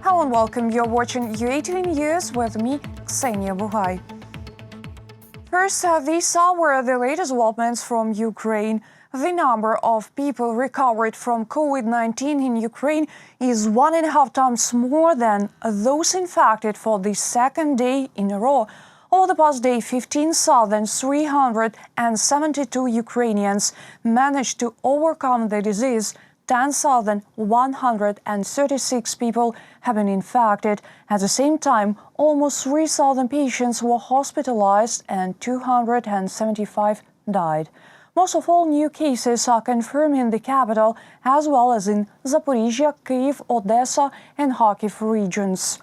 Hello and welcome. You're watching UATV News with me, Ksenia Bugay. First, these are the latest developments from Ukraine. The number of people recovered from COVID-19 in Ukraine is 1.5 times more than those infected for the second day in a row. Over the past day, 15,372 Ukrainians managed to overcome the disease. 10,136 people have been infected. At the same time, almost 3,000 patients were hospitalized and 275 died. Most of all new cases are confirmed in the capital, as well as in Zaporizhia, Kyiv, Odessa and Kharkiv regions.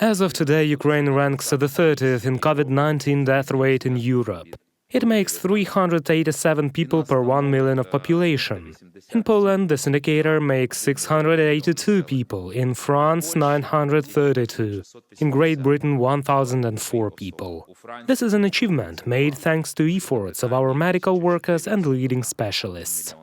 As of today, Ukraine ranks at the 30th in COVID-19 death rate in Europe. It makes 387 people per 1 million of population. In Poland, this indicator makes 682 people, in France 932, in Great Britain 1,004 people. This is an achievement made thanks to efforts of our medical workers and leading specialists.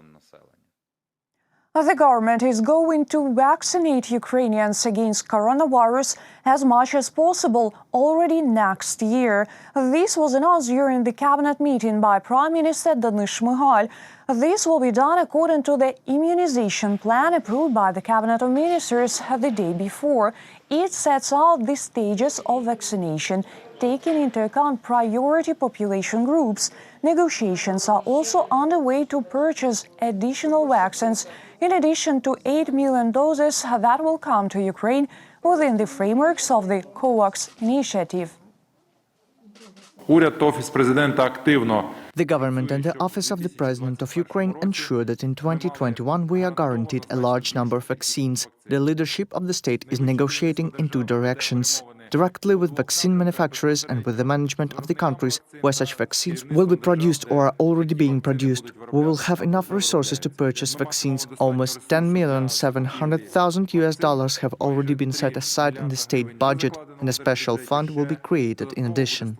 The government is going to vaccinate Ukrainians against coronavirus as much as possible already next year. This was announced during the cabinet meeting by Prime Minister Denis Shmyhal. This will be done according to the immunization plan approved by the Cabinet of Ministers the day before. It sets out the stages of vaccination, taking into account priority population groups. Negotiations are also underway to purchase additional vaccines, in addition to 8 million doses that will come to Ukraine within the frameworks of the Cossacks initiative. The government and the Office of the President of Ukraine ensure that in 2021 we are guaranteed a large number of vaccines. The leadership of the state is negotiating in two directions: directly with vaccine manufacturers and with the management of the countries where such vaccines will be produced or are already being produced. We will have enough resources to purchase vaccines. Almost $10,700,000 have already been set aside in the state budget, and a special fund will be created in addition.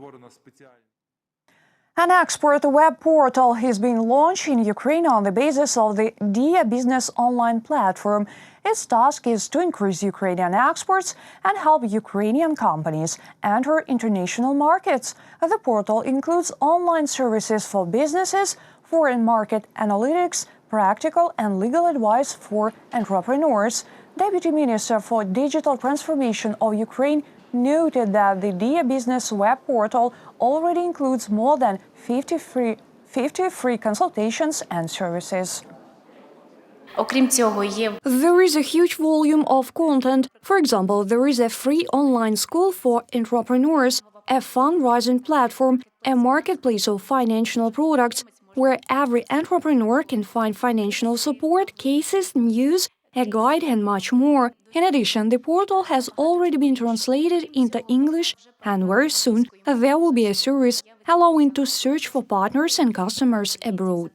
An export web portal is being launched in Ukraine on the basis of the DIYA Business online platform. Its task is to increase Ukrainian exports and help Ukrainian companies enter international markets. The portal includes online services for businesses, foreign market analytics, practical and legal advice for entrepreneurs. Deputy Minister for Digital Transformation of Ukraine noted that the DIYA Business web portal already includes more than 50 free consultations and services. There is a huge volume of content. For example, there is a free online school for entrepreneurs, a fundraising platform, a marketplace of financial products, where every entrepreneur can find financial support, cases, news, a guide and much more. In addition, the portal has already been translated into English, and very soon there will be a service allowing to search for partners and customers abroad.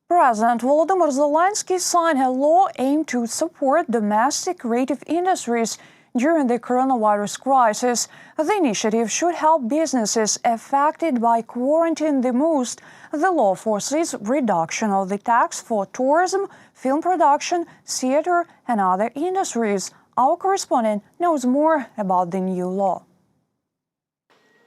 President Volodymyr Zelenskyy signed a law aimed to support domestic creative industries during the coronavirus crisis. The initiative should help businesses affected by quarantine the most. The law foresees reduction of the tax for tourism, film production, theater and other industries. Our correspondent knows more about the new law.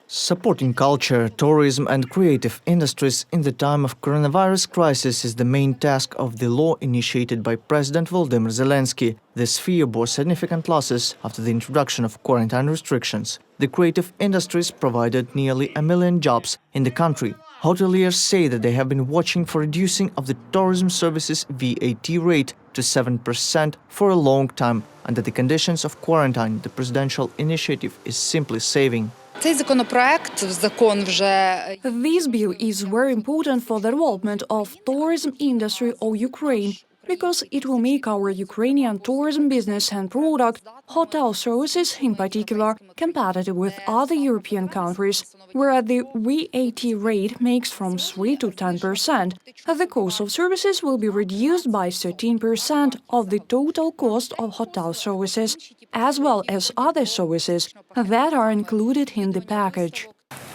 Supporting culture, tourism and creative industries in the time of coronavirus crisis is the main task of the law initiated by President Volodymyr Zelenskyy. The sphere bore significant losses after the introduction of quarantine restrictions. The creative industries provided nearly 1 million jobs in the country. Hoteliers say that they have been watching for reducing of the tourism services VAT rate to 7% for a long time, under the conditions of quarantine. The presidential initiative is simply saving. This bill is very important for the development of tourism industry of Ukraine, because it will make our Ukrainian tourism business and product, hotel services in particular, competitive with other European countries, where the VAT rate makes from 3 to 10%. The cost of services will be reduced by 13% of the total cost of hotel services, as well as other services that are included in the package.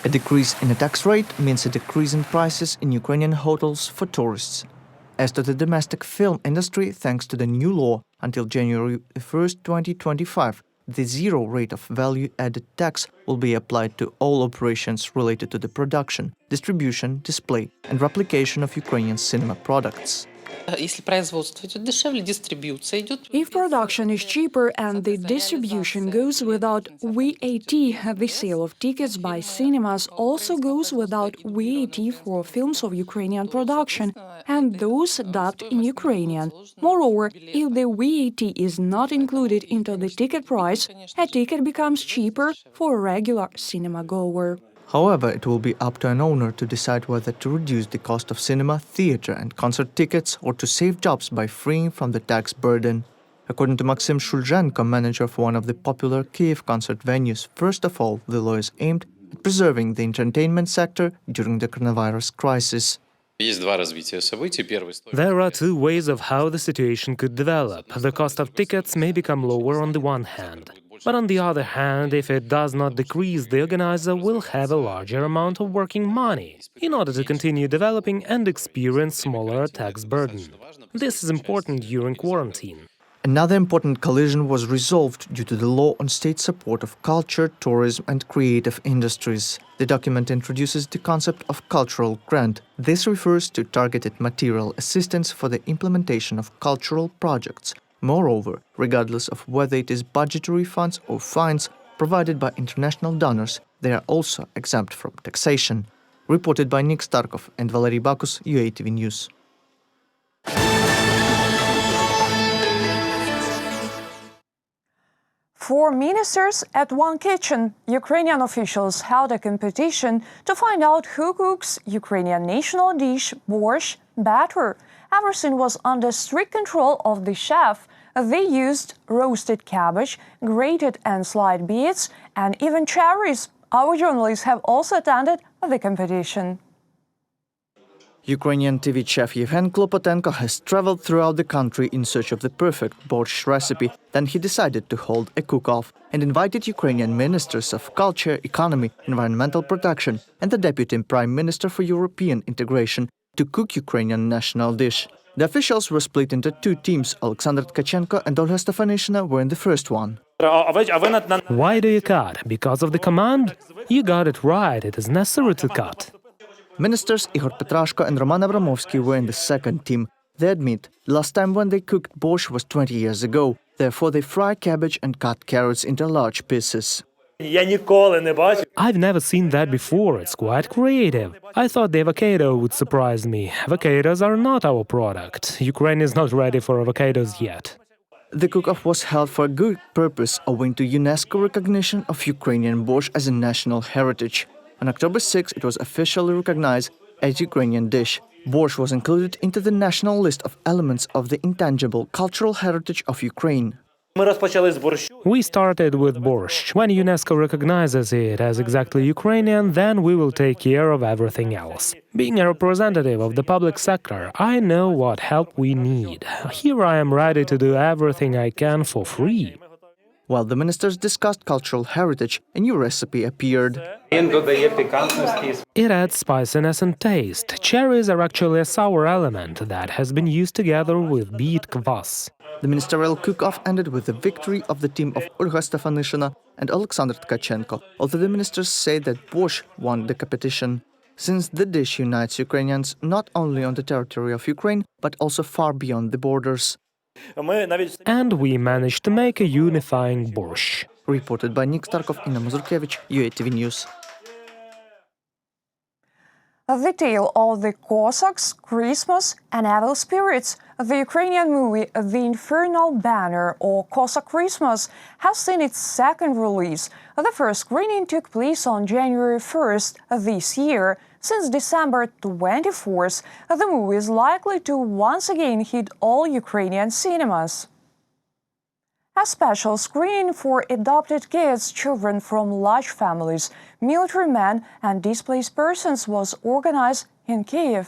A decrease in the tax rate means a decrease in prices in Ukrainian hotels for tourists. As to the domestic film industry, thanks to the new law, until January 1st, 2025, the zero rate of value-added tax will be applied to all operations related to the production, distribution, display and replication of Ukrainian cinema products. Если производство идет дешевле, дистрибьюция идет. If production is cheaper and the distribution goes without VAT, the sale of tickets by cinemas also goes without VAT for films of Ukrainian production and those dubbed in Ukrainian. Moreover, if the VAT is not included into the ticket price, a ticket becomes cheaper for a regular cinema goer. However, it will be up to an owner to decide whether to reduce the cost of cinema, theater and concert tickets or to save jobs by freeing from the tax burden. According to Maxim Shulzhenko, manager of one of the popular Kyiv concert venues, first of all, the law is aimed at preserving the entertainment sector during the coronavirus crisis. There are two ways of how the situation could develop. The cost of tickets may become lower on the one hand. But on the other hand, if it does not decrease, the organizer will have a larger amount of working money in order to continue developing and experience smaller tax burden. This is important during quarantine. Another important collision was resolved due to the law on state support of culture, tourism and creative industries. The document introduces the concept of cultural grant. This refers to targeted material assistance for the implementation of cultural projects. Moreover, regardless of whether it is budgetary funds or fines provided by international donors, they are also exempt from taxation. Reported by Nick Starkov and Valery Bakus, UATV News. Four ministers at one kitchen. Ukrainian officials held a competition to find out who cooks Ukrainian national dish borshch better. Everything was under strict control of the chef. They used roasted cabbage, grated and sliced beets, and even cherries. Our journalists have also attended the competition. Ukrainian TV chef Yevhen Klopotenko has traveled throughout the country in search of the perfect borshch recipe. Then he decided to hold a cook-off and invited Ukrainian ministers of culture, economy, environmental protection and the deputy prime minister for European integration to cook Ukrainian national dish. The officials were split into two teams. Alexander Tkachenko and Olga Stefanishina were in the first one. Why do you cut? Because of the command? You got it right, it is necessary to cut. Ministers Igor Petrashko and Roman Abramovsky were in the second team. They admit, last time when they cooked borshch was 20 years ago. Therefore, they fry cabbage and cut carrots into large pieces. I've never seen that before, it's quite creative. I thought the avocado would surprise me. Avocados are not our product. Ukraine is not ready for avocados yet. The cook-off was held for a good purpose owing to UNESCO recognition of Ukrainian borshch as a national heritage. On October 6, it was officially recognized as Ukrainian dish. Borshch was included into the national list of elements of the intangible cultural heritage of Ukraine. We started with borshch. When UNESCO recognizes it as exactly Ukrainian, then we will take care of everything else. Being a representative of the public sector, I know what help we need. Here I am ready to do everything I can for free. While the ministers discussed cultural heritage, a new recipe appeared. It adds spiciness and taste. Cherries are actually a sour element that has been used together with beet kvass. The ministerial cook-off ended with the victory of the team of Olga Stefanishina and Alexander Tkachenko, although the ministers say that borshch won the competition, since the dish unites Ukrainians not only on the territory of Ukraine, but also far beyond the borders. And we managed to make a unifying borshch. Reported by Nick Starkov, Inna Mazurkevich, UATV News. The tale of the Cossacks Christmas and evil spirits. The Ukrainian movie The Infernal Banner or Cossack Christmas has seen its second release. The first screening took place on January 1st this year. Since December 24th, the movie is likely to once again hit all Ukrainian cinemas. A special screening for adopted kids, children from large families, military men and displaced persons was organized in Kyiv.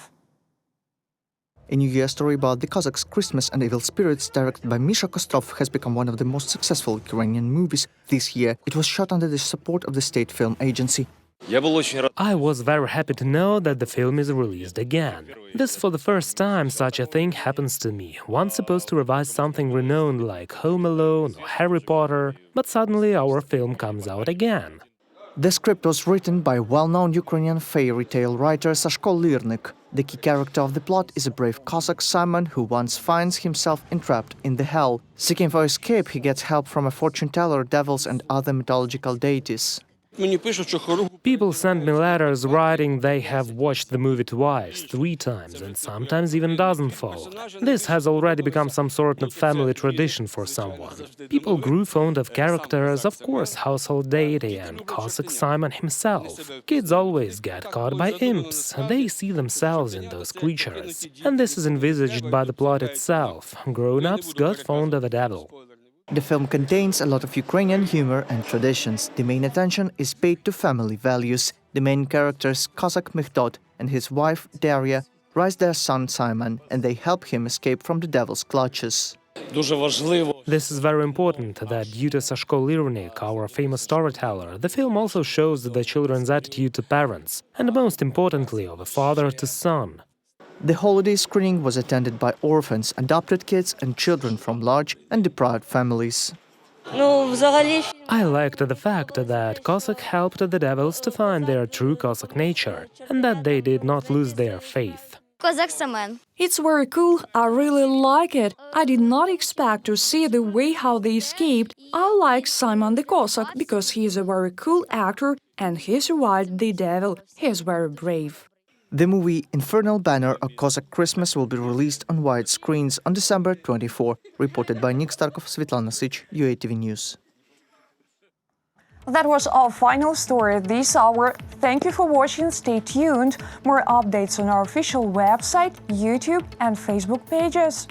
A new year story about the Cossacks Christmas and evil spirits, directed by Misha Kostrov, has become one of the most successful Ukrainian movies this year. It was shot under the support of the State Film Agency. I was very happy to know that the film is released again. This for the first time such a thing happens to me. Once supposed to revise something renowned like Home Alone or Harry Potter, but suddenly our film comes out again. The script was written by well-known Ukrainian fairy tale writer Sashko Lyrnik. The key character of the plot is a brave Cossack Simon who once finds himself entrapped in the hell. Seeking for escape, he gets help from a fortune-teller, devils and other mythological deities. People send me letters writing they have watched the movie twice, 3 times, and sometimes even dozenfold. This has already become some sort of family tradition for someone. People grew fond of characters, of course, household deity and Cossack Simon himself. Kids always get caught by imps, they see themselves in those creatures. And this is envisaged by the plot itself. Grown-ups got fond of a devil. The film contains a lot of Ukrainian humor and traditions. The main attention is paid to family values. The main characters, Cossack Mikhdot and his wife, Daria, raise their son Simon, and they help him escape from the devil's clutches. This is very important that due to Sashko Lyrnik, our famous storyteller, the film also shows the children's attitude to parents, and most importantly, of a father to son. The holiday screening was attended by orphans, adopted kids and children from large and deprived families. I liked the fact that Cossack helped the devils to find their true Cossack nature, and that they did not lose their faith. It's very cool, I really like it. I did not expect to see the way how they escaped. I like Simon the Cossack because he is a very cool actor and he survived the devil. He is very brave. The movie Infernal Banner, A Cossack Christmas will be released on wide screens on December 24, reported by Nick Starkov, Svetlana Sich, UATV News. That was our final story this hour. Thank you for watching, stay tuned. More updates on our official website, YouTube and Facebook pages.